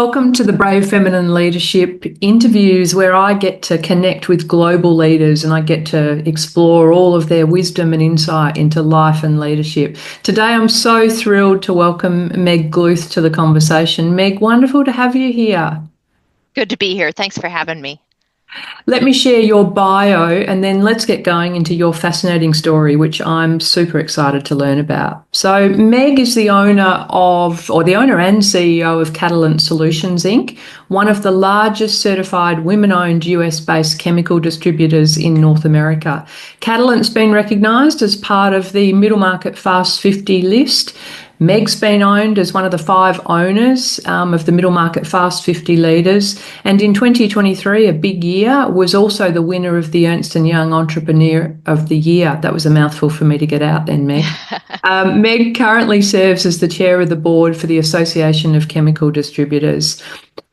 Welcome to the Brave Feminine Leadership interviews, where I get to connect with global leaders and I get to explore all of their wisdom and insight into life and leadership. Today, I'm so thrilled to welcome Meg Gluth to the conversation. Meg, wonderful to have you here. Good to be here. Thanks for having me. Let me share your bio and then let's get going into your fascinating story, which I'm super excited to learn about. So, Meg is the owner and CEO of Catalent Solutions Inc., one of the largest certified women-owned US-based chemical distributors in North America. Catalent's been recognised as part of the Middle Market Fast 50 list. Meg's been owned as one of the 5 owners of the Middle Market Fast 50 leaders. And in 2023, a big year, was also the winner of the Ernst & Young Entrepreneur of the Year. That was a mouthful for me to get out then, Meg. Meg currently serves as the chair of the board for the Association of Chemical Distributors.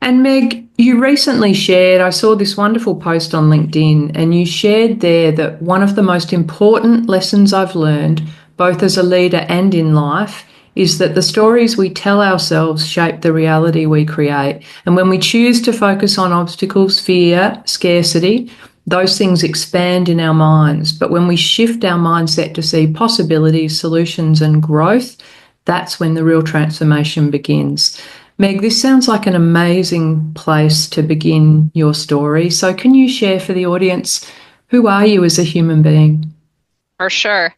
And Meg, you recently shared, I saw this wonderful post on LinkedIn, and you shared there that one of the most important lessons I've learned, both as a leader and in life, is that the stories we tell ourselves shape the reality we create. And when we choose to focus on obstacles, fear, scarcity, those things expand in our minds. But when we shift our mindset to see possibilities, solutions, and growth, that's when the real transformation begins. Meg, this sounds like an amazing place to begin your story. So can you share for the audience, who are you as a human being? For sure.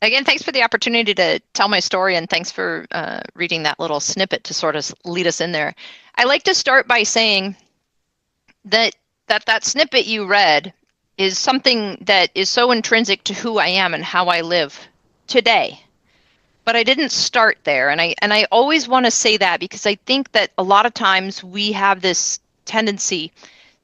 Again, thanks for the opportunity to tell my story, and thanks for reading that little snippet to sort of lead us in there. I like to start by saying that snippet you read is something that is so intrinsic to who I am and how I live today. But I didn't start there, and I always want to say that because I think that a lot of times we have this tendency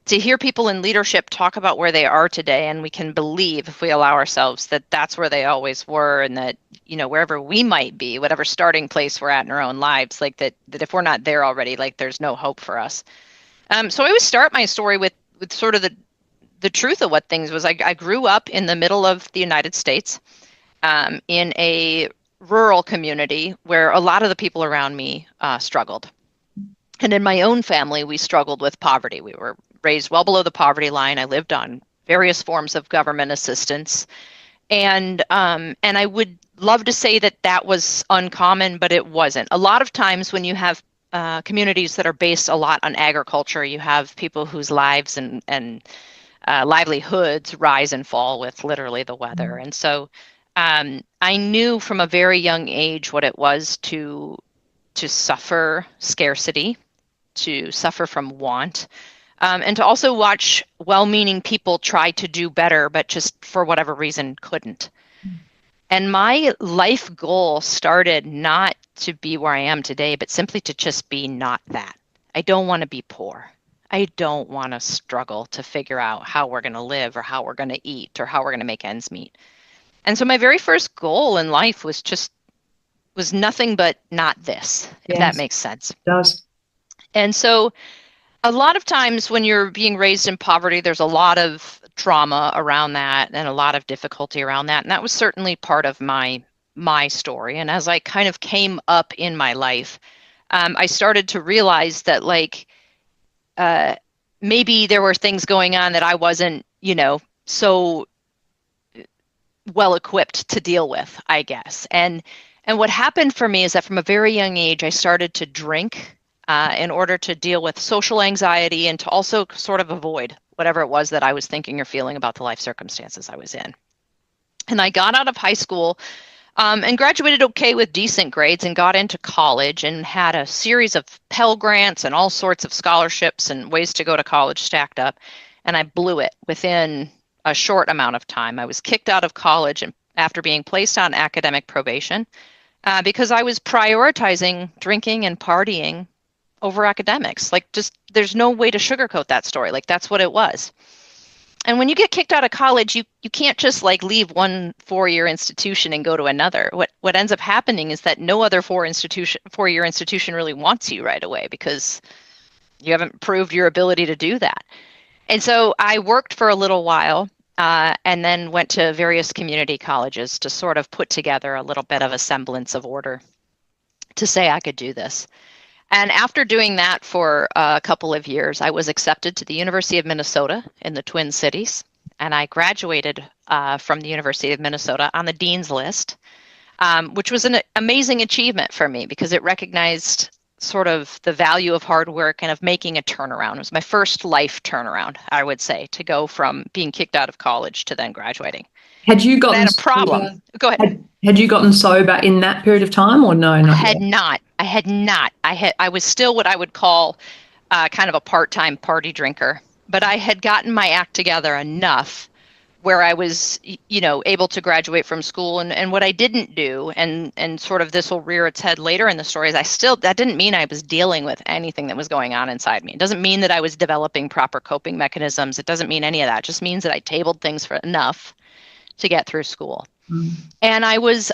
to hear people in leadership talk about where they are today, and we can believe, if we allow ourselves, that that's where they always were, and that, you know, wherever we might be, whatever starting place we're at in our own lives, like that if we're not there already, like there's no hope for us. So I always start my story with sort of the truth of what things was. I grew up in the middle of the United States, in a rural community where a lot of the people around me struggled. And in my own family, we struggled with poverty. We were raised well below the poverty line. I lived on various forms of government assistance. And I would love to say that that was uncommon, but it wasn't. A lot of times when you have communities that are based a lot on agriculture, you have people whose lives and livelihoods rise and fall with literally the weather. And so I knew from a very young age what it was to suffer scarcity, to suffer from want, and to also watch well-meaning people try to do better, but just for whatever reason couldn't. And my life goal started not to be where I am today, but simply to just be not that. I don't want to be poor. I don't want to struggle to figure out how we're going to live or how we're going to eat or how we're going to make ends meet. And so my very first goal in life was nothing but not this, if that makes sense. It does. And so a lot of times when you're being raised in poverty, there's a lot of trauma around that and a lot of difficulty around that. And that was certainly part of my story. And as I kind of came up in my life, I started to realize that maybe there were things going on that I wasn't, so well equipped to deal with, I guess. And what happened for me is that from a very young age, I started to drink in order to deal with social anxiety and to also sort of avoid whatever it was that I was thinking or feeling about the life circumstances I was in. And I got out of high school and graduated okay with decent grades and got into college and had a series of Pell Grants and all sorts of scholarships and ways to go to college stacked up. And I blew it within a short amount of time. I was kicked out of college and after being placed on academic probation because I was prioritizing drinking and partying over academics. There's no way to sugarcoat that story. That's what it was. And when you get kicked out of college, you can't just leave one 4-year institution and go to another. What ends up happening is that no other 4-year institution really wants you right away because you haven't proved your ability to do that. And so I worked for a little while and then went to various community colleges to sort of put together a little bit of a semblance of order to say I could do this. And after doing that for a couple of years, I was accepted to the University of Minnesota in the Twin Cities. And I graduated from the University of Minnesota on the Dean's List, which was an amazing achievement for me because it recognized sort of the value of hard work and of making a turnaround. It was my first life turnaround, I would say, to go from being kicked out of college to then graduating. Had you But I gotten had a problem. sober? Go ahead. Had you gotten sober in that period of time, or no, I not had yet? not. I had not. I was still what I would call kind of a part-time party drinker, but I had gotten my act together enough where I was, able to graduate from school. And what I didn't do, and sort of this will rear its head later in the story, is that didn't mean I was dealing with anything that was going on inside me. It doesn't mean that I was developing proper coping mechanisms. It doesn't mean any of that. It just means that I tabled things for enough to get through school. And I was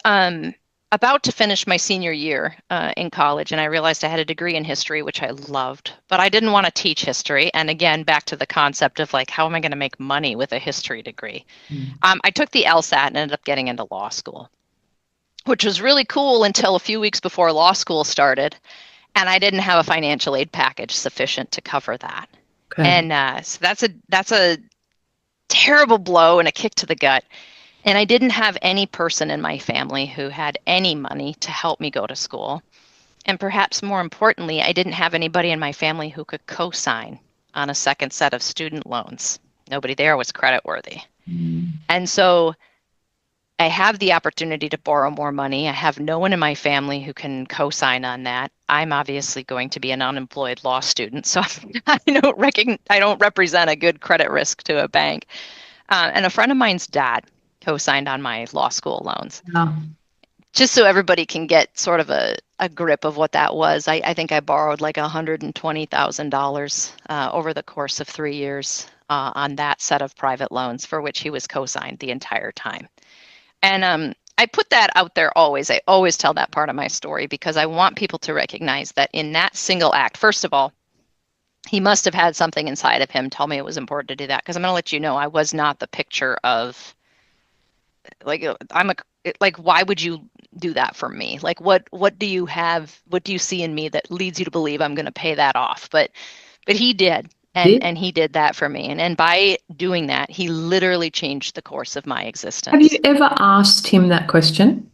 about to finish my senior year in college, and I realized I had a degree in history, which I loved, but I didn't want to teach history. And again, back to the concept of like, how am I going to make money with a history degree? I took the LSAT and ended up getting into law school, which was really cool until a few weeks before law school started, and I didn't have a financial aid package sufficient to cover that. Okay. And so that's a terrible blow and a kick to the gut. And I didn't have any person in my family who had any money to help me go to school. And perhaps more importantly, I didn't have anybody in my family who could co-sign on a second set of student loans. Nobody there was creditworthy. And so I have the opportunity to borrow more money. I have no one in my family who can co-sign on that. I'm obviously going to be an unemployed law student, so I don't represent a good credit risk to a bank. And a friend of mine's dad co-signed on my law school loans. Wow. Just so everybody can get sort of a grip of what that was. I think I borrowed like $120,000 over the course of 3 years on that set of private loans for which he was co-signed the entire time. And I put that out there always. I always tell that part of my story because I want people to recognize that in that single act, first of all, he must have had something inside of him tell me it was important to do that, because I'm going to let you know I was not the picture of like why would you do that for me? Like what do you have? What do you see in me that leads you to believe I'm going to pay that off? But he did. And he did that for me. And by doing that, he literally changed the course of my existence. Have you ever asked him that question?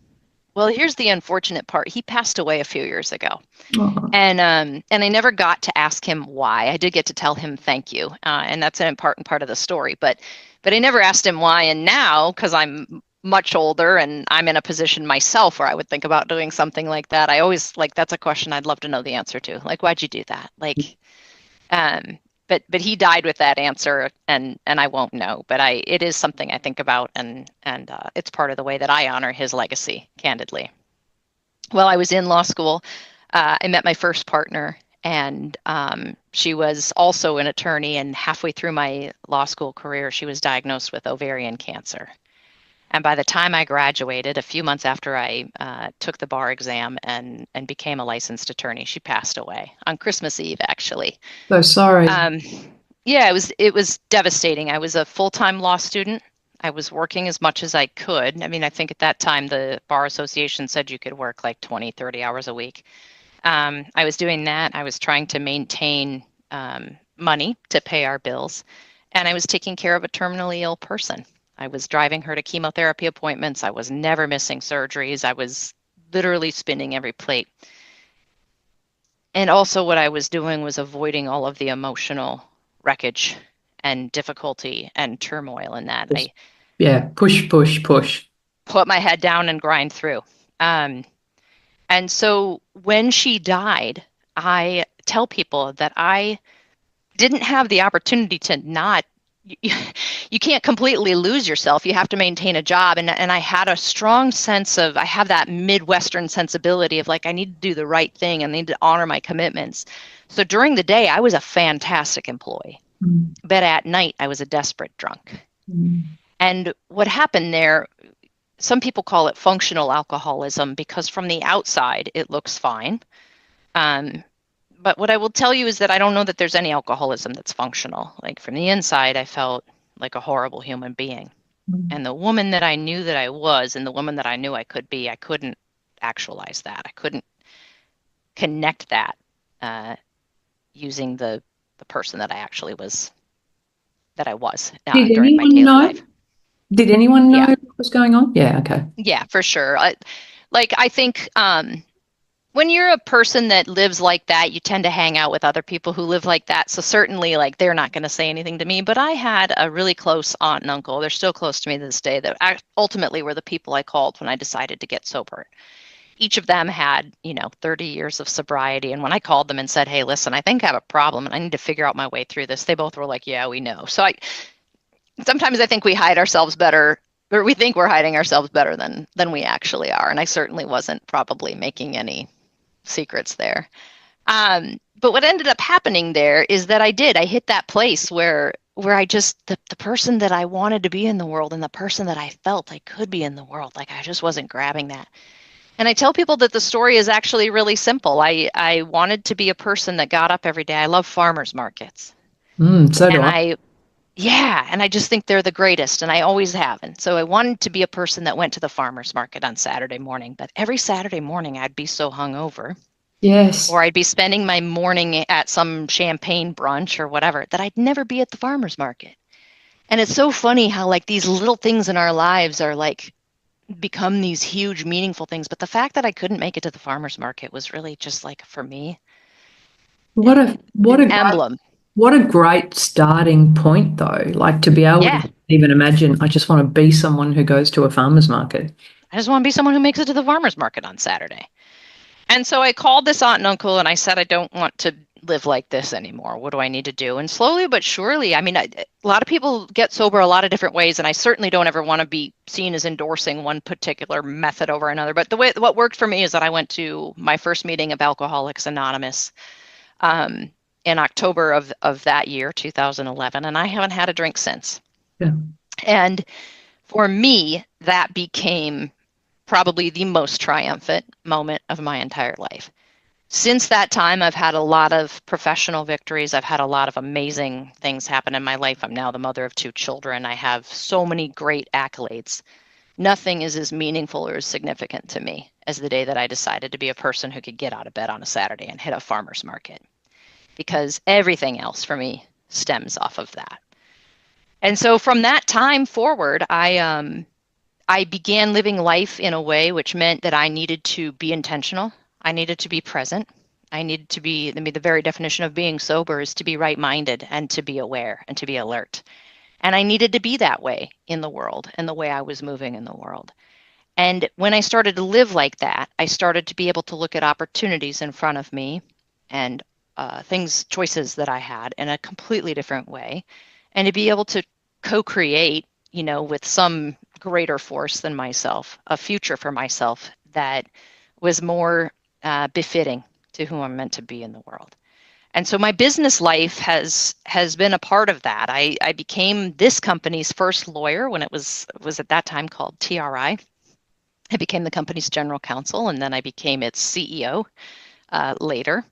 Well, here's the unfortunate part. He passed away a few years ago. Oh. And I never got to ask him why. I did get to tell him thank you. And that's an important part of the story. But I never asked him why. And now, because I'm much older and I'm in a position myself where I would think about doing something like that, I always that's a question I'd love to know the answer to. Like, why'd you do that? But he died with that answer, and I won't know. But it is something I think about, and it's part of the way that I honor his legacy, candidly. While I was in law school, I met my first partner, and she was also an attorney. And halfway through my law school career, she was diagnosed with ovarian cancer. And by the time I graduated, a few months after I took the bar exam and became a licensed attorney, she passed away on Christmas Eve, actually. So sorry. Yeah, it was devastating. I was a full-time law student. I was working as much as I could. I mean, I think at that time the Bar Association said you could work like 20, 30 hours a week. I was doing that. I was trying to maintain money to pay our bills. And I was taking care of a terminally ill person. I was driving her to chemotherapy appointments. I was never missing surgeries. I was literally spinning every plate. And also what I was doing was avoiding all of the emotional wreckage and difficulty and turmoil in that. Push. Put my head down and grind through. And so when she died, I tell people that I didn't have the opportunity to not. You can't completely lose yourself. You have to maintain a job. And I had a strong sense of, I have that Midwestern sensibility of like, I need to do the right thing. I need to honor my commitments. So during the day, I was a fantastic employee. But at night, I was a desperate drunk. And what happened there, some people call it functional alcoholism because from the outside, it looks fine. But what I will tell you is that I don't know that there's any alcoholism that's functional. Like from the inside, I felt like a horrible human being. And the woman that I knew that I was and the woman that I knew I could be, I couldn't actualize that. I couldn't connect that using the person that I actually was, that I was Did during my anyone daily know? life. Did anyone know Yeah, what was going on? Yeah, okay. yeah, for sure. I think when you're a person that lives like that, you tend to hang out with other people who live like that. So certainly, like, they're not going to say anything to me. But I had a really close aunt and uncle. They're still close to me to this day. That ultimately were the people I called when I decided to get sober. Each of them had, 30 years of sobriety. And when I called them and said, "Hey, listen, I think I have a problem and I need to figure out my way through this," they both were like, "Yeah, we know." So sometimes I think we hide ourselves better, or we think we're hiding ourselves better than we actually are. And I certainly wasn't probably making any secrets there. But what ended up happening there is that I hit that place where I just the person that I wanted to be in the world and the person that I felt I could be in the world, like I just wasn't grabbing that. And I tell people that the story is actually really simple. I wanted to be a person that got up every day. I love farmers markets. So do And I. I just think they're the greatest, and I always have. And so I wanted to be a person that went to the farmers market on Saturday morning, but every Saturday morning I'd be so hungover, Yes. or I'd be spending my morning at some champagne brunch or whatever, that I'd never be at the farmers market. And it's so funny how, like, these little things in our lives are like become these huge meaningful things. But the fact that I couldn't make it to the farmers market was really just, like, for me, What a what an a great emblem. what a great starting point though. Like to be able Yeah, to even imagine, I just want to be someone who goes to a farmer's market. I just want to be someone who makes it to the farmers market on Saturday. And so I called this aunt and uncle and I said, "I don't want to live like this anymore. What do I need to do?" And slowly but surely, I mean, a lot of people get sober a lot of different ways. And I certainly don't ever want to be seen as endorsing one particular method over another. But what worked for me is that I went to my first meeting of Alcoholics Anonymous um, in October of that year, 2011. And I haven't had a drink since. Yeah. And for me, that became probably the most triumphant moment of my entire life. Since that time, I've had a lot of professional victories. I've had a lot of amazing things happen in my life. I'm now the mother of 2 children. I have so many great accolades. Nothing is as meaningful or as significant to me as the day that I decided to be a person who could get out of bed on a Saturday and hit a farmer's market, because everything else for me stems off of that. And so from that time forward, I began living life in a way which meant that I needed to be intentional. I needed to be present. I needed to be, I mean, the very definition of being sober is to be right-minded and to be aware and to be alert. And I needed to be that way in the world and the way I was moving in the world. And when I started to live like that, I started to be able to look at opportunities in front of me and choices that I had in a completely different way, and to be able to co-create, with some greater force than myself, a future for myself that was more befitting to who I'm meant to be in the world. And so my business life has been a part of that. I became this company's first lawyer when it was at that time called TRI. I became the company's general counsel, and then I became its CEO later.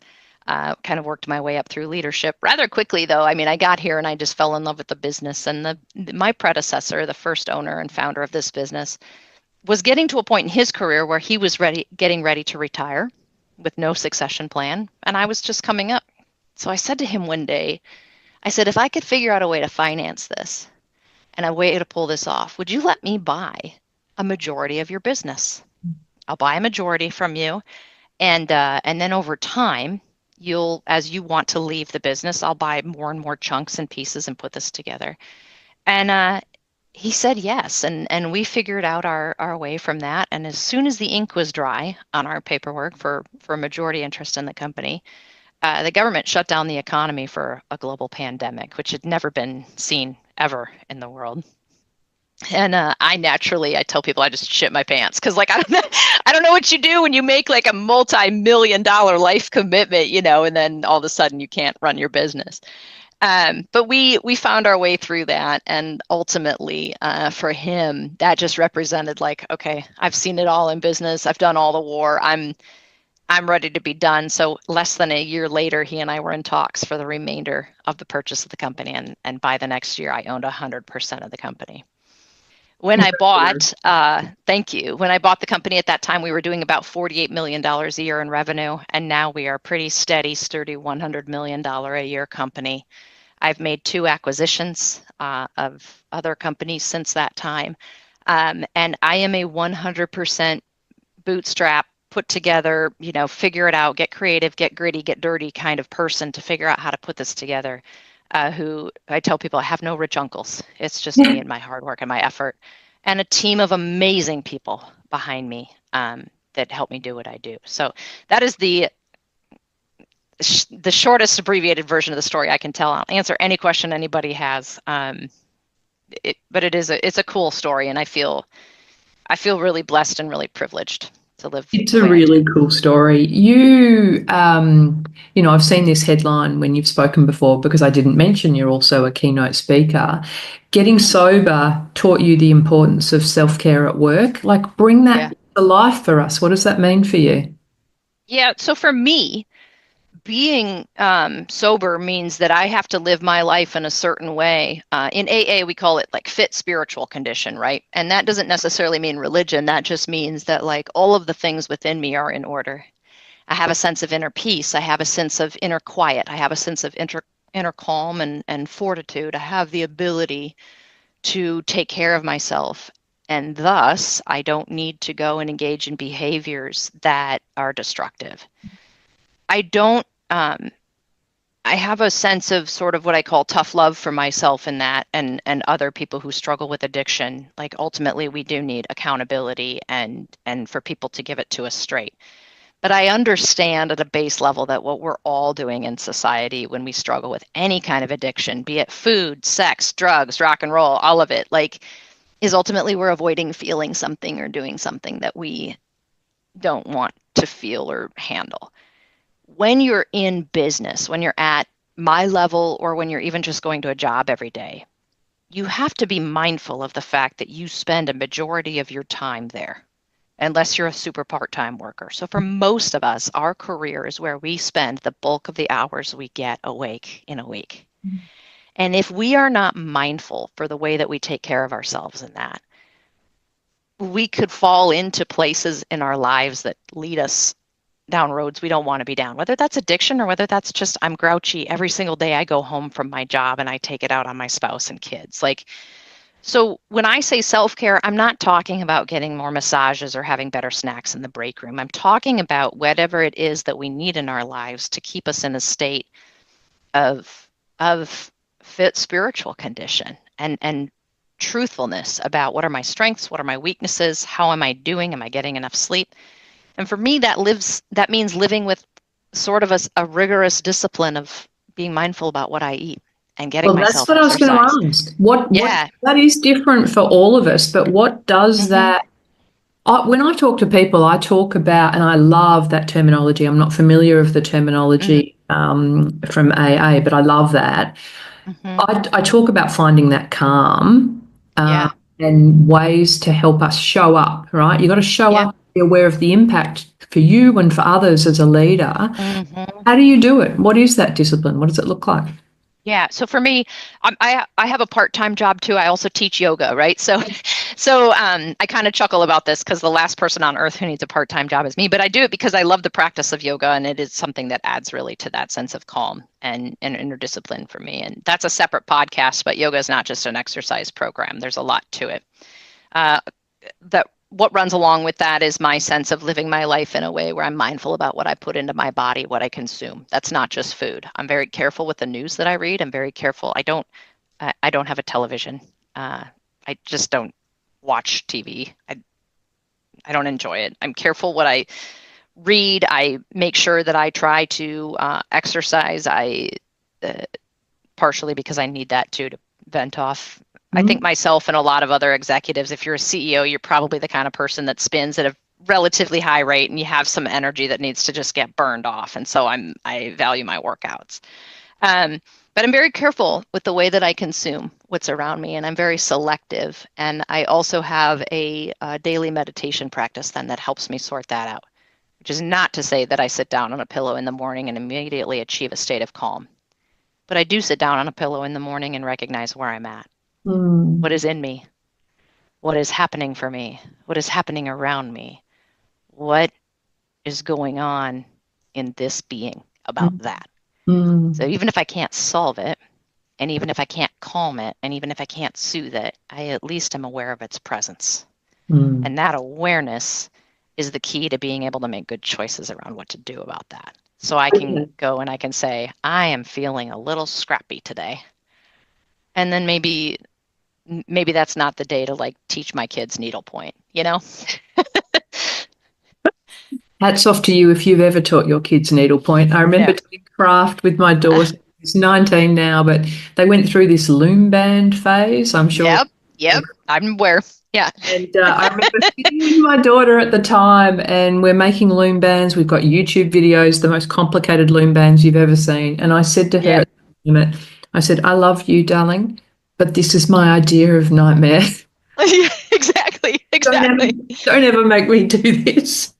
Kind of worked my way up through leadership rather quickly, though. I mean, I got here and I just fell in love with the business. And my predecessor, the first owner and founder of this business, was getting to a point in his career where he was getting ready to retire with no succession plan. And I was just coming up. So I said to him one day, I said, "If I could figure out a way to finance this and a way to pull this off, would you let me buy a majority of your business? I'll buy a majority from you. And then over time, as you want to leave the business, I'll buy more and more chunks and pieces and put this together." And he said yes, and we figured out our way from that. And as soon as the ink was dry on our paperwork for a majority interest in the company, the government shut down the economy for a global pandemic, which had never been seen ever in the world. And I tell people I just shit my pants, because, like, I don't know what you do when you make like a multi-million-dollar life commitment, and then all of a sudden you can't run your business. But we found our way through that, and ultimately, for him, that just represented, like, okay, I've seen it all in business. I've done all the war. I'm ready to be done. So less than a year later, he and I were in talks for the remainder of the purchase of the company, and by the next year, I owned 100% of the company. When I bought, thank you. When I bought the company at that time, we were doing about $48 million a year in revenue. And now we are a pretty steady, sturdy $100 million a year company. I've made 2 acquisitions of other companies since that time. And I am a 100% bootstrap, put together, figure it out, get creative, get gritty, get dirty kind of person to figure out how to put this together. Who I tell people I have no rich uncles. It's just me and my hard work and my effort, and a team of amazing people behind me that help me do what I do. So that is the shortest abbreviated version of the story I can tell. I'll answer any question anybody has. But it's a cool story, and I feel really blessed and really privileged to live. It's a really cool story. I've seen this headline when you've spoken before, because I didn't mention you're also a keynote speaker. Getting sober taught you the importance of self-care at work. Like, bring that to life for us. What does that mean for you? Yeah. So for me, being sober means that I have to live my life in a certain way. In AA, we call it like fit spiritual condition, right? And that doesn't necessarily mean religion. That just means that like all of the things within me are in order. I have a sense of inner peace. I have a sense of inner quiet. I have a sense of inner calm and fortitude. I have the ability to take care of myself. And thus, I don't need to go and engage in behaviors that are destructive. I don't I have a sense of sort of what I call tough love for myself in that, and other people who struggle with addiction. Like, ultimately, we do need accountability and for people to give it to us straight. But I understand at a base level that what we're all doing in society when we struggle with any kind of addiction, be it food, sex, drugs, rock and roll, all of it, like, is ultimately we're avoiding feeling something or doing something that we don't want to feel or handle. When you're in business, when you're at my level, or when you're even just going to a job every day, you have to be mindful of the fact that you spend a majority of your time there, unless you're a super part-time worker. So for most of us, our career is where we spend the bulk of the hours we get awake in a week. Mm-hmm. And if we are not mindful for the way that we take care of ourselves in that, we could fall into places in our lives that lead us down roads we don't want to be down, whether that's addiction or whether that's just I'm grouchy every single day I go home from my job and I take it out on my spouse and kids. Like, so when I say self-care, I'm not talking about getting more massages or having better snacks in the break room. I'm talking about whatever it is that we need in our lives to keep us in a state of fit spiritual condition and truthfulness about what are my strengths, what are my weaknesses, how am I doing, am I getting enough sleep? And for me, that means living with sort of a rigorous discipline of being mindful about what I eat and getting myself exercise. Well, that's what I was going to ask. What that is different for all of us, but what does that? When I talk to people, I talk about, and I love that terminology. I'm not familiar with the terminology from AA, but I love that. I talk about finding that calm and ways to help us show up, right? You've got to show up, be aware of the impact for you and for others as a leader. How do you do it? What is that discipline? What does it look like? Yeah. So for me, I have a part-time job too. I also teach yoga, right? So I kind of chuckle about this because the last person on earth who needs a part-time job is me, but I do it because I love the practice of yoga, and it is something that adds really to that sense of calm and inner discipline for me. And that's a separate podcast, but yoga is not just an exercise program. There's a lot to it. What runs along with that is my sense of living my life in a way where I'm mindful about what I put into my body, what I consume. That's not just food. I'm very careful with the news that I read. I'm very careful. I don't have a television. I just don't watch TV. I don't enjoy it. I'm careful what I read. I make sure that I try to exercise. Partially because I need that too, to vent off. I think myself and a lot of other executives, if you're a CEO, you're probably the kind of person that spins at a relatively high rate and you have some energy that needs to just get burned off. And so I value my workouts. But I'm very careful with the way that I consume what's around me, and I'm very selective. And I also have a daily meditation practice then that helps me sort that out, which is not to say that I sit down on a pillow in the morning and immediately achieve a state of calm. But I do sit down on a pillow in the morning and recognize where I'm at. What is in me? what is happening for me? What is happening around me? What is going on in this being about that? So even if I can't solve it, and even if I can't calm it, and even if I can't soothe it, I at least am aware of its presence. And that awareness is the key to being able to make good choices around what to do about that. So I can go and I can say, I am feeling a little scrappy today. And then maybe that's not the day to like teach my kids needlepoint, you know? Hats off to you if you've ever taught your kids needlepoint. I remember doing craft with my daughter. She's 19 now, but they went through this loom band phase. I'm sure. Yep. I'm aware. Yeah. And I remember sitting with my daughter at the time, and we're making loom bands. We've got YouTube videos, the most complicated loom bands you've ever seen. And I said to her, I said, I love you, darling, but this is my idea of nightmare. Exactly. Don't ever make me do this.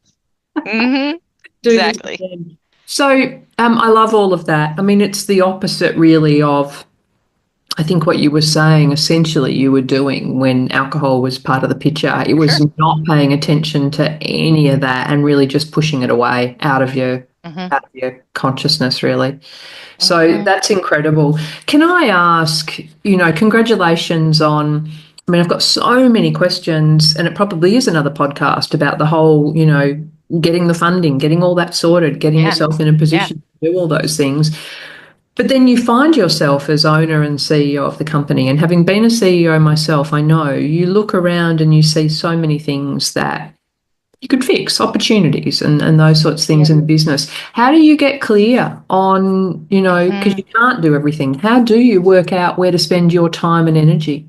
Exactly. So I love all of that. I mean, it's the opposite really of, I think, what you were saying, essentially you were doing when alcohol was part of the picture. It was not paying attention to any of that and really just pushing it away out of your consciousness, really. So that's incredible. Can I ask, congratulations on, I mean, I've got so many questions, and it probably is another podcast about the whole, getting the funding, getting all that sorted, getting yourself in a position to do all those things. But then you find yourself as owner and CEO of the company. And having been a CEO myself, I know you look around and you see so many things that you could fix, opportunities and those sorts of things in the business. How do you get clear on, because you can't do everything. How do you work out where to spend your time and energy?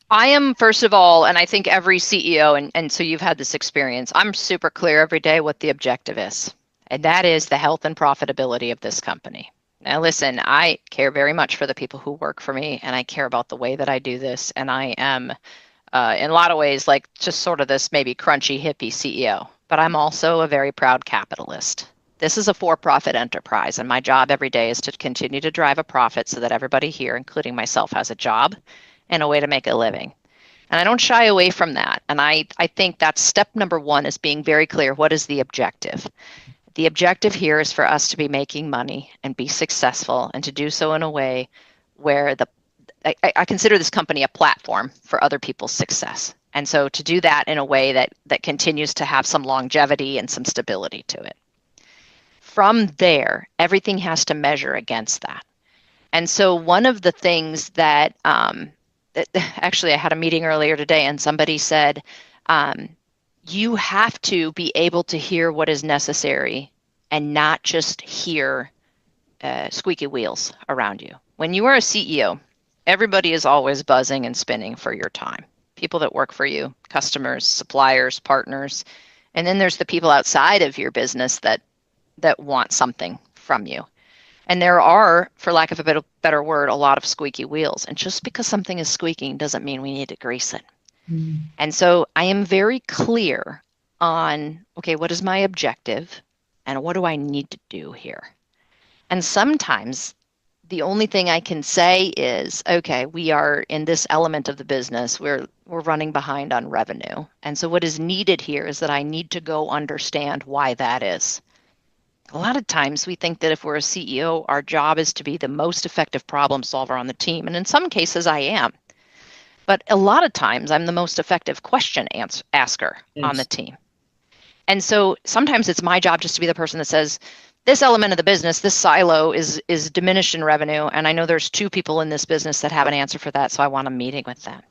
I am, first of all, and I think every CEO, and so you've had this experience, I'm super clear every day what the objective is. And that is the health and profitability of this company. Now, listen, I care very much for the people who work for me, and I care about the way that I do this. And I am, in a lot of ways, like just sort of this maybe crunchy hippie CEO. But I'm also a very proud capitalist. This is a for-profit enterprise, and my job every day is to continue to drive a profit so that everybody here, including myself, has a job and a way to make a living. And I don't shy away from that. And I think that's step number one, is being very clear. What is the objective? The objective here is for us to be making money and be successful, and to do so in a way where I consider this company a platform for other people's success. And so to do that in a way that continues to have some longevity and some stability to it. From there, everything has to measure against that. And so one of the things that actually I had a meeting earlier today, and somebody said, you have to be able to hear what is necessary and not just hear squeaky wheels around you. When you are a CEO, everybody is always buzzing and spinning for your time. People that work for you, customers, suppliers, partners, and then there's the people outside of your business that want something from you. And there are, for lack of a better word, a lot of squeaky wheels. And just because something is squeaking doesn't mean we need to grease it. And so I am very clear on, okay, what is my objective and what do I need to do here? And sometimes the only thing I can say is, okay, we are in this element of the business, we're running behind on revenue. And so what is needed here is that I need to go understand why that is. A lot of times we think that if we're a CEO, our job is to be the most effective problem solver on the team. And in some cases I am. But a lot of times I'm the most effective question asker on the team. And so sometimes it's my job just to be the person that says, this element of the business, this silo is diminished in revenue. And I know there's 2 people in this business that have an answer for that. So I want a meeting with them.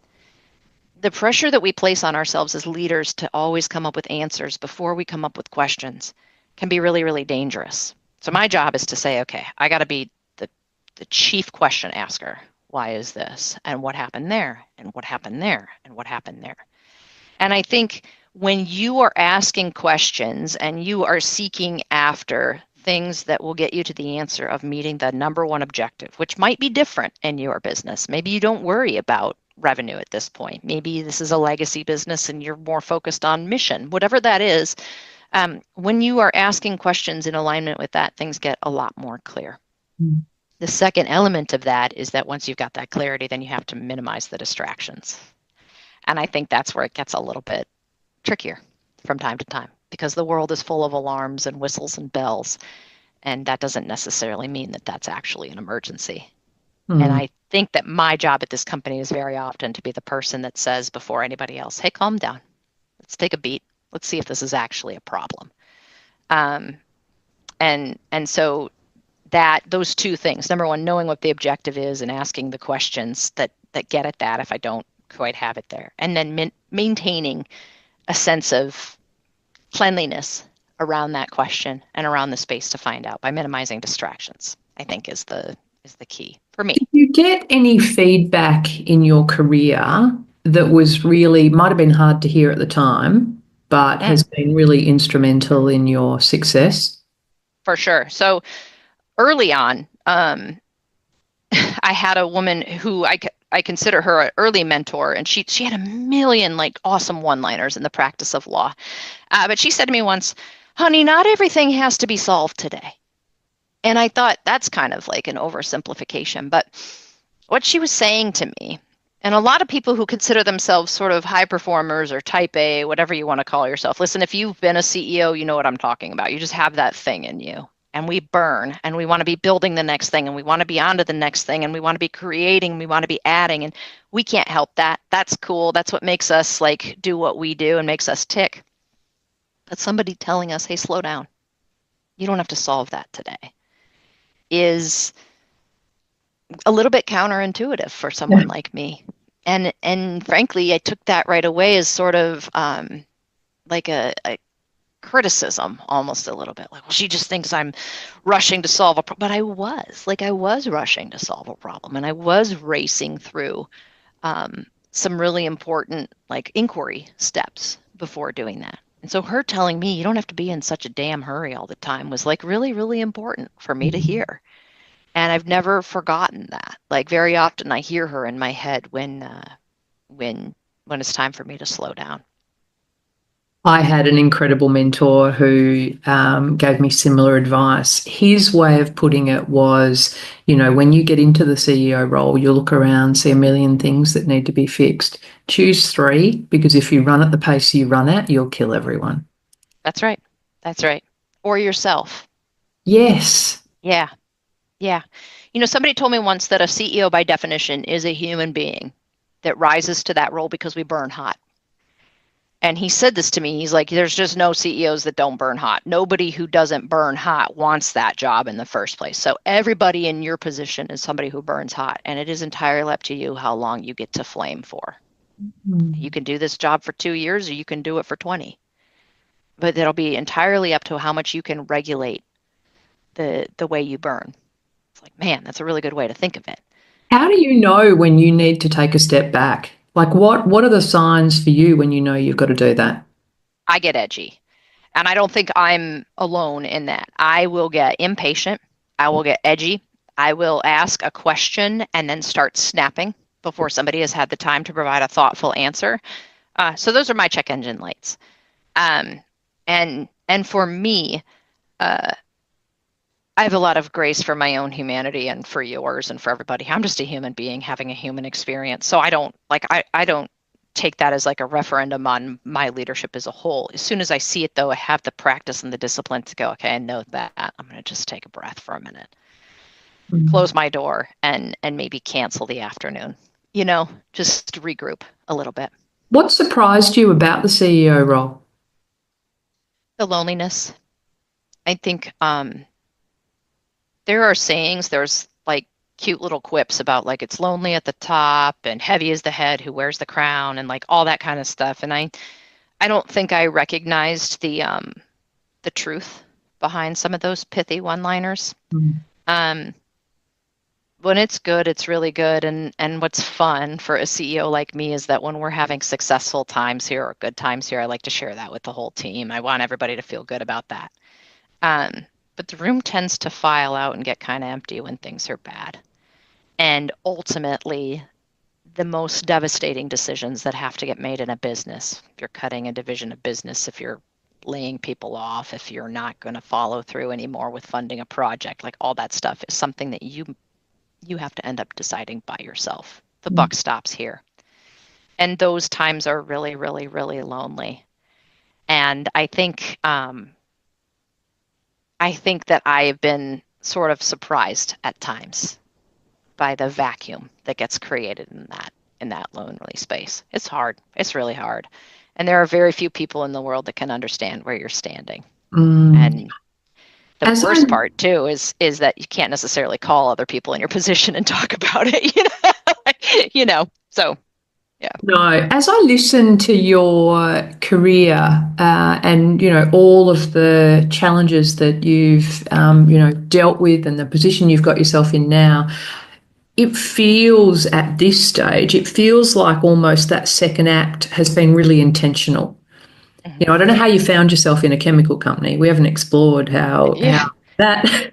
The pressure that we place on ourselves as leaders to always come up with answers before we come up with questions can be really, really dangerous. So my job is to say, okay, I got to be the chief question asker. Why is this? And what happened there? And what happened there? And what happened there? And I think when you are asking questions and you are seeking after things that will get you to the answer of meeting the number one objective, which might be different in your business. Maybe you don't worry about revenue at this point. Maybe this is a legacy business and you're more focused on mission, whatever that is. When you are asking questions in alignment with that, things get a lot more clear. The second element of that is that once you've got that clarity, then you have to minimize the distractions. And I think that's where it gets a little bit trickier from time to time, because the world is full of alarms and whistles and bells. And that doesn't necessarily mean that that's actually an emergency. And Mm. I think that my job at this company is very often to be the person that says before anybody else, hey, calm down. Let's take a beat. Let's see if this is actually a problem. Um, and so that those two things, number one, knowing what the objective is and asking the questions that get at that if I don't quite have it there, and then maintaining a sense of cleanliness around that question and around the space to find out by minimizing distractions, I think is the key for me. Did you get any feedback in your career that was really, might have been hard to hear at the time, but Mm, has been really instrumental in your success? for sure. So early on, I had a woman who I consider her an early mentor, and she had a million like awesome one-liners in the practice of law. But she said to me once, "Honey, not everything has to be solved today." And I thought that's kind of like an oversimplification. But what she was saying to me, and a lot of people who consider themselves sort of high performers or type A, whatever you want to call yourself, listen, if you've been a CEO, you know what I'm talking about. You just have that thing in you. And we burn and we want to be building the next thing and we want to be on to the next thing and we want to be creating, we want to be adding. And we can't help that. That's cool. That's what makes us like do what we do and makes us tick. But somebody telling us, hey, slow down. You don't have to solve that today is a little bit counterintuitive for Yeah. someone like me. And frankly, I took that right away as sort of like a criticism, almost a little bit like, well, she just thinks I'm rushing to solve a problem. But I was rushing to solve a problem, and I was racing through some really important like inquiry steps before doing that. And so her telling me you don't have to be in such a damn hurry all the time was like really, really important for me to hear. And I've never forgotten that. Like very often I hear her in my head when when it's time for me to slow down. I had an incredible mentor who gave me similar advice. His way of putting it was, when you get into the CEO role, you look around, see a million things that need to be fixed. Choose three, because if you run at the pace you run at, you'll kill everyone. That's right. That's right. Or yourself. Yes. Yeah. Yeah. Somebody told me once that a CEO by definition is a human being that rises to that role because we burn hot. And he said this to me. He's like, there's just no CEOs that don't burn hot. Nobody who doesn't burn hot wants that job in the first place. So everybody in your position is somebody who burns hot. And it is entirely up to you how long you get to flame for. You Mm. can do this job for 2 years or you can do it for 20. But it'll be entirely up to how much you can regulate the way you burn. It's like, man, that's a really good way to think of it. How do you know when you need to take a step back? Like what are the signs for you when you know you've got to do that? I get edgy. And I don't think I'm alone in that. I will get impatient. I will get edgy. I will ask a question and then start snapping before somebody has had the time to provide a thoughtful answer. So those are my check engine lights. Um, and for me, uh, I have a lot of grace for my own humanity and for yours and for everybody. I'm just a human being having a human experience. So I don't take that as like a referendum on my leadership as a whole. As soon as I see it though, I have the practice and the discipline to go, okay, I know that. I'm going to just take a breath for a minute, Mm. close my door and maybe cancel the afternoon. Just regroup a little bit. What surprised you about the CEO role? The loneliness. I think there are sayings, there's like cute little quips about like it's lonely at the top and heavy is the head who wears the crown and like all that kind of stuff. And I don't think I recognized the truth behind some of those pithy one-liners. Mm. Um, when it's good, it's really good. And what's fun for a CEO like me is that when we're having successful times here or good times here, I like to share that with the whole team. I want everybody to feel good about that. But the room tends to file out and get kind of empty when things are bad. And ultimately, the most devastating decisions that have to get made in a business, if you're cutting a division of business, if you're laying people off, if you're not going to follow through anymore with funding a project, like all that stuff is something that you have to end up deciding by yourself. The buck stops here. And those times are really, really, really lonely. And I think that I have been sort of surprised at times by the vacuum that gets created in that lonely space. It's hard. It's really hard. And there are very few people in the world that can understand where you're standing. Mm. And the As I worst part too is that you can't necessarily call other people in your position and talk about it, you know. So yeah. No, as I listen to your career and all of the challenges that you've dealt with and the position you've got yourself in now, it feels at this stage, it feels like almost that second act has been really intentional. Mhm. I don't know how you found yourself in a chemical company. We haven't explored how Yeah. that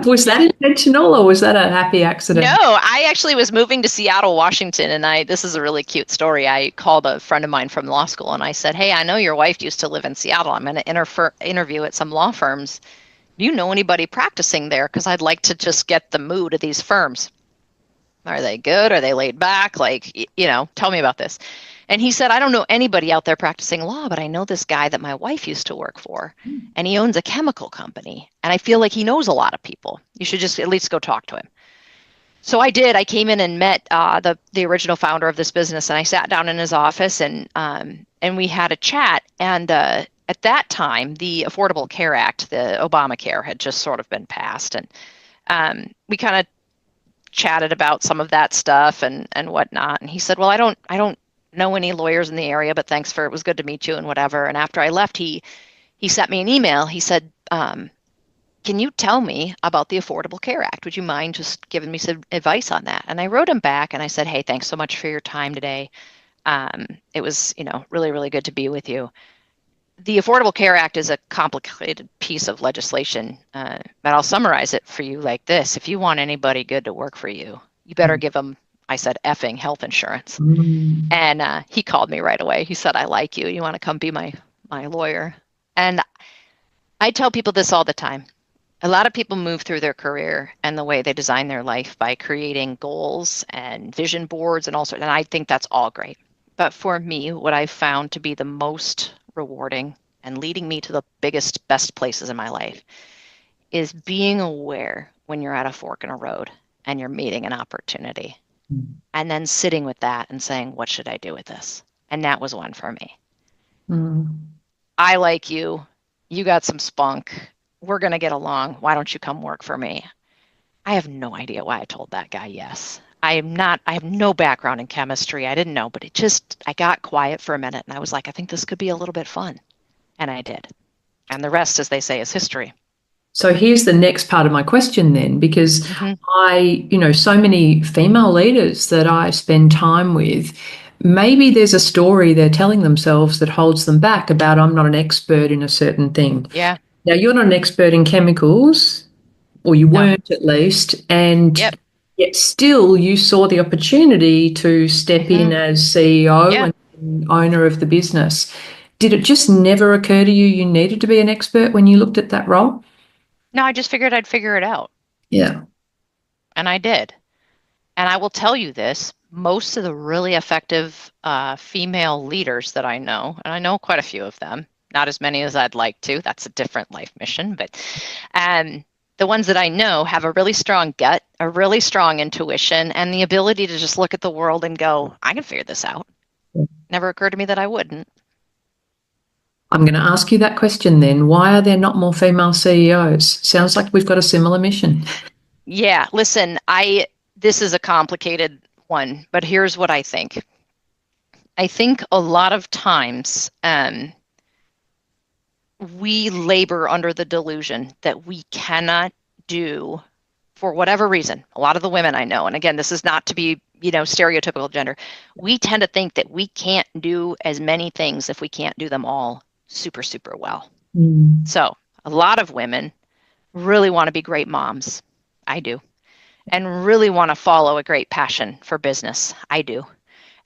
was that Yeah. intentional or was that a happy No, accident? I actually was moving to Seattle, Washington, and this is a really cute story. I called a friend of mine from law school and I said, "Hey, I know your wife used to live in Seattle. I'm going to interview at some law firms. Do you know anybody practicing there? Because I'd like to just get the mood of these firms. Are they good? Are they laid back? Like, tell me about this." And he said, "I don't know anybody out there practicing law, but I know this guy that my wife used to work for, and he owns a chemical company. And I feel like he knows a lot of people. You should just at least go talk to him." So I did. I came in and met the original founder of this business, and I sat down in his office and we had a chat. And at that time, the Affordable Care Act, the Obamacare, had just sort of been passed, and we kind of chatted about some of that stuff and whatnot. And he said, "Well, I don't know any lawyers in the area, but it was good to meet you and whatever." And after I left, he sent me an email. He said, "Can you tell me about the Affordable Care Act? Would you mind just giving me some advice on that?" And I wrote him back and I said, "Hey, thanks so much for your time today. It was, really, really good to be with you. The Affordable Care Act is a complicated piece of legislation, but I'll summarize it for you like this. If you want anybody good to work for you, you better give them," I said, "effing health insurance." Mm. And he called me right away. He said, "I like you. You want to come be my lawyer?" And I tell people this all the time. A lot of people move through their career and the way they design their life by creating goals and vision boards and all sorts, and I think that's all great. But for me, what I've found to be the most rewarding and leading me to the biggest, best places in my life is being aware when you're at a fork in a road and you're meeting an opportunity and then sitting with that and saying, "What should I do with this?" And that was one for me. Mm. I like you. You got some spunk. We're going to get along. Why don't you come work for me? I have no idea why I told that guy yes. I have no background in chemistry. I didn't know, but I got quiet for a minute and I was like, I think this could be a little bit fun. And I did. And the rest, as they say, is history. So here's the next part of my question then, because Hmm. so many female leaders that I spend time with, maybe there's a story they're telling themselves that holds them back about, I'm not an expert in a certain thing. Yeah. Now, you're not an expert in chemicals, or you No. weren't at least, and Yep. yet still you saw the opportunity to step Hmm. in as CEO Yeah. and owner of the business. Did it just never occur to you you needed to be an expert when you looked at that role? No, I just figured I'd figure it out. Yeah. And I did. And I will tell you this, most of the really effective female leaders that I know, and I know quite a few of them, not as many as I'd like to, that's a different life mission, but the ones that I know have a really strong gut, a really strong intuition, and the ability to just look at the world and go, I can figure this out. Never occurred to me that I wouldn't. I'm going to ask you that question then. Why are there not more female CEOs? Sounds like we've got a similar mission. Yeah, listen, this is a complicated one, but here's what I think. I think a lot of times we labor under the delusion that we cannot do, for whatever reason. A lot of the women I know, and again, this is not to be, stereotypical gender, we tend to think that we can't do as many things if we can't do them all super, super well. Mm. So a lot of women really want to be great moms. I do. And really want to follow a great passion for business. I do.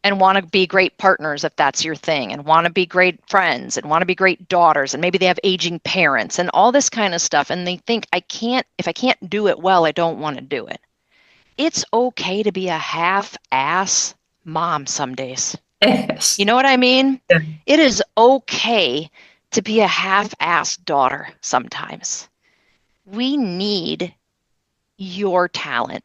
And want to be great partners if that's your thing, and want to be great friends, and want to be great daughters, and maybe they have aging parents and all this kind of stuff, and they think, if I can't do it well, I don't want to do it. It's okay to be a half-ass mom some days. Yes. You know what I mean? Yeah. It is okay to be a half-assed daughter sometimes. We need your talent.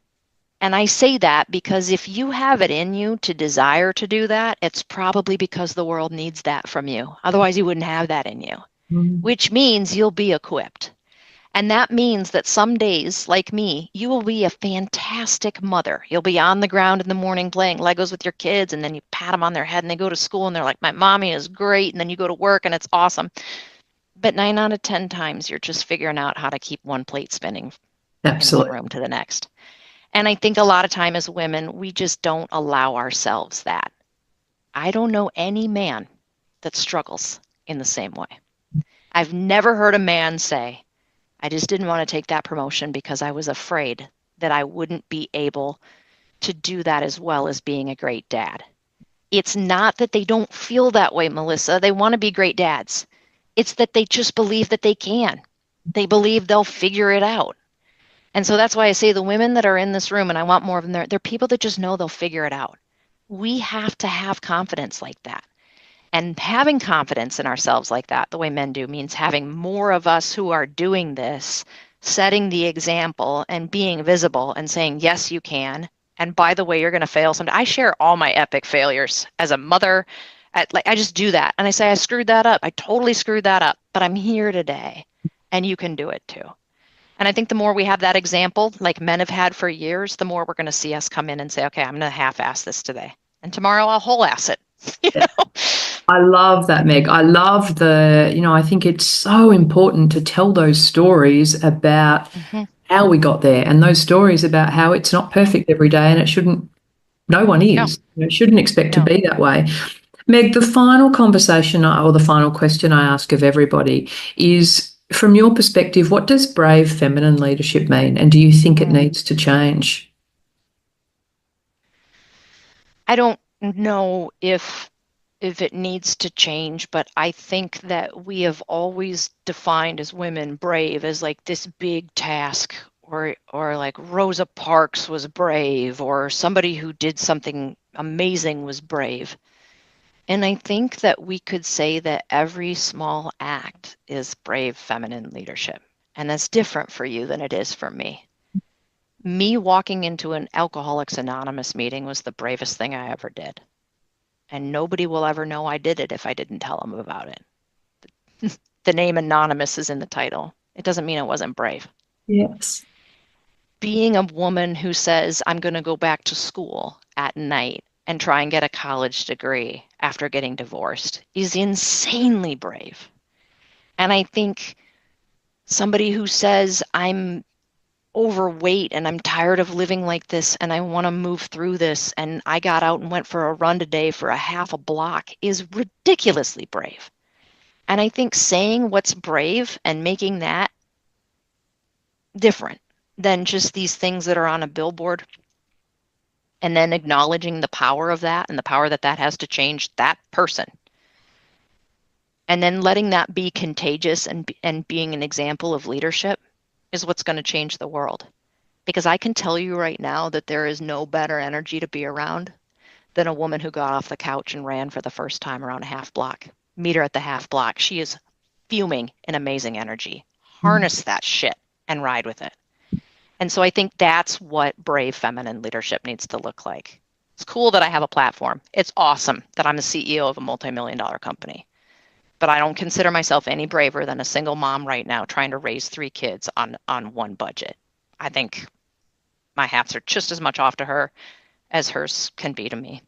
And I say that because if you have it in you to desire to do that, it's probably because the world needs that from you. Otherwise, you wouldn't have that in you, Mm. which means you'll be equipped. And that means that some days, like me, you will be a fantastic mother. You'll be on the ground in the morning playing Legos with your kids, and then you pat them on their head and they go to school and they're like, my mommy is great. And then you go to work and it's awesome. But 9 out of 10 times, you're just figuring out how to keep one plate spinning in one Absolutely. room to the next. And I think a lot of time as women, we just don't allow ourselves that. I don't know any man that struggles in the same way. I've never heard a man say, I just didn't want to take that promotion because I was afraid that I wouldn't be able to do that as well as being a great dad. It's not that they don't feel that way, Melissa. They want to be great dads. It's that they just believe that they can. They believe they'll figure it out. And so that's why I say the women that are in this room, and I want more of them, they're people that just know they'll figure it out. We have to have confidence like that. And having confidence in ourselves like that, the way men do, means having more of us who are doing this, setting the example and being visible and saying, yes, you can. And by the way, you're going to fail someday. I share all my epic failures as a mother. I just do that. And I say, I screwed that up. I totally screwed that up. But I'm here today. And you can do it too. And I think the more we have that example, like men have had for years, the more we're going to see us come in and say, okay, I'm going to half-ass this today. And tomorrow I'll whole-ass it. You know? I love that, Meg. I love I think it's so important to tell those stories about Mm-hmm. how we got there and those stories about how it's not perfect every day and it shouldn't, no one No, is. You know, shouldn't expect to no. be that way. Meg, the final conversation or the final question I ask of everybody is from your perspective, what does brave feminine leadership mean? And do you think it Mm. needs to change? I don't know if it needs to change, but I think that we have always defined as women brave as like this big task, or like Rosa Parks was brave, or somebody who did something amazing was brave. And I think that we could say that every small act is brave feminine leadership. And that's different for you than it is for me. Me walking into an Alcoholics Anonymous meeting was the bravest thing I ever did. And nobody will ever know I did it if I didn't tell them about it. The name Anonymous is in the title. It doesn't mean it wasn't brave. Yes. Being a woman who says, I'm going to go back to school at night and try and get a college degree after getting divorced is insanely brave. And I think somebody who says, I'm overweight and I'm tired of living like this and I want to move through this and I got out and went for a run today for a half a block is ridiculously brave. And I think saying what's brave and making that different than just these things that are on a billboard, and then acknowledging the power of that and the power that that has to change that person, and then letting that be contagious and being an example of leadership is what's going to change the world. Because I can tell you right now that there is no better energy to be around than a woman who got off the couch and ran for the first time around a half block. Meet her at the half block. She is fuming in amazing energy. Harness that shit and ride with it. And so I think that's what brave feminine leadership needs to look like. It's cool that I have a platform. It's awesome that I'm the CEO of a multi-million-dollar company. But I don't consider myself any braver than a single mom right now trying to raise 3 kids on one budget. I think my hats are just as much off to her as hers can be to me.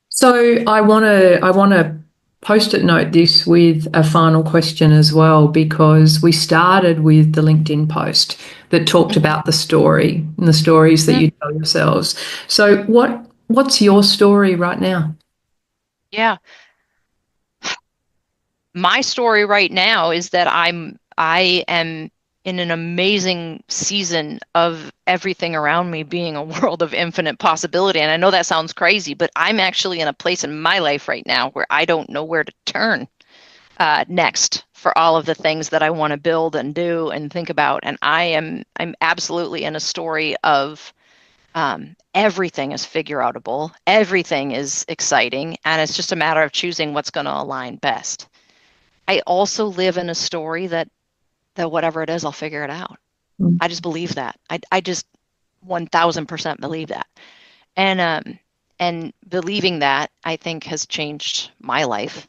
So I want to post-it note this with a final question as well, because we started with the LinkedIn post that talked Mm-hmm. about the story and the stories that you tell yourselves. So what's your story right now? Yeah. My story right now is that I am in an amazing season of everything around me being a world of infinite possibility. And I know that sounds crazy, but I'm actually in a place in my life right now where I don't know where to turn next for all of the things that I want to build and do and think about. And I'm absolutely in a story of Everything is figure outable, everything is exciting, and it's just a matter of choosing what's going to align best. I also live in a story that whatever it is, I'll figure it out. I just believe that. I just 1000% believe that. And believing that, I think, has changed my life.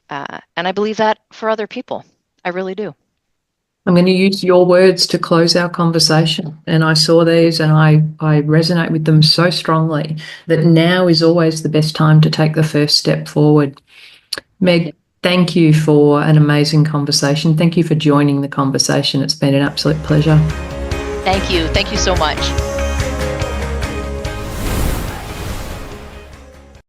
And I believe that for other people. I really do. I'm going to use your words to close our conversation. And I saw these and I resonate with them so strongly that now is always the best time to take the first step forward. Meg, thank you for an amazing conversation. Thank you for joining the conversation. It's been an absolute pleasure. Thank you. Thank you so much.